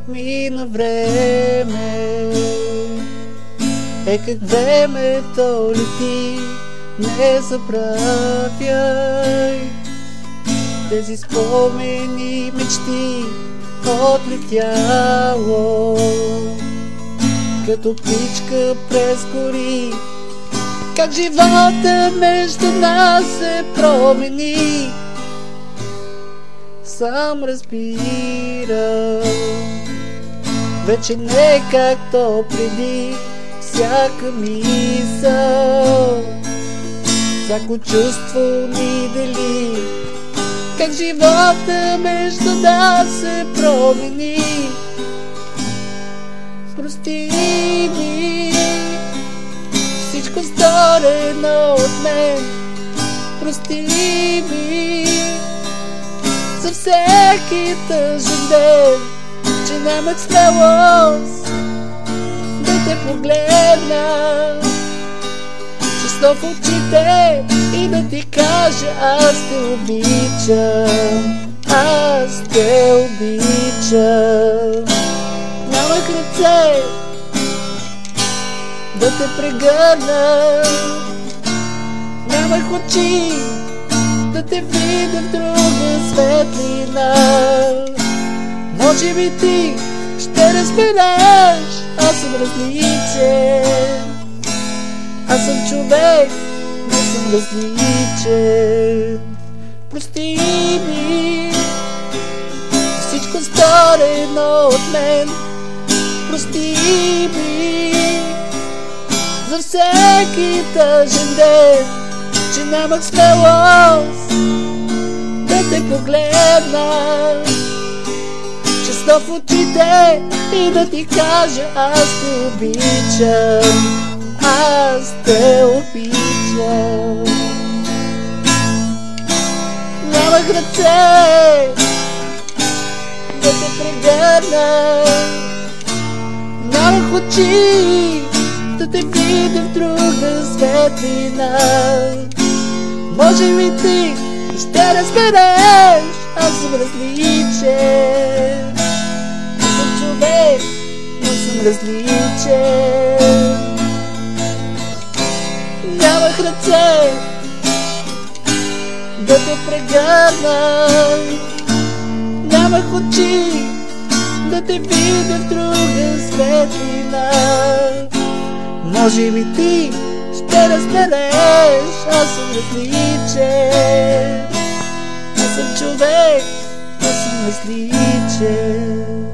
мина време. Как времето лети, не забравяй тези спомени, мечти отлетяло като птичка през гори. Как живота между нас се промени, сам разбирам. Вече не както преди, всяка мисъл, всяко чувство ни дели. Как живота между нас се промени. Прости ми всичко сторено от мен. Прости ми за всеки тъжен ден, че нямах смелост да те погледна честно в очите и да ти кажа: аз те обичам, аз те обичам. Нямах ръце да те прегърна, нямах очи да те видя в друга светлина. Може би ти ще разбереш, аз съм различен. Аз съм човек, не съм различен. Прости ми всичко сторено от мен. Прости ми за всеки тъжен ден, че нямах смелост да те погледна честно в очите и да ти кажа: аз те обичам, аз те обичам. Нямах ръце да те прегърна, нямах очи да те видя в друга светлина. Може би ти ще разбереш, аз съм различен. Аз съм човек, но съм различен. Нямах ръце да те прегърна, нямах очи да те видя в друга светлина. Може би ти ще разбереш, аз съм различен. Аз съм човек, аз съм различен.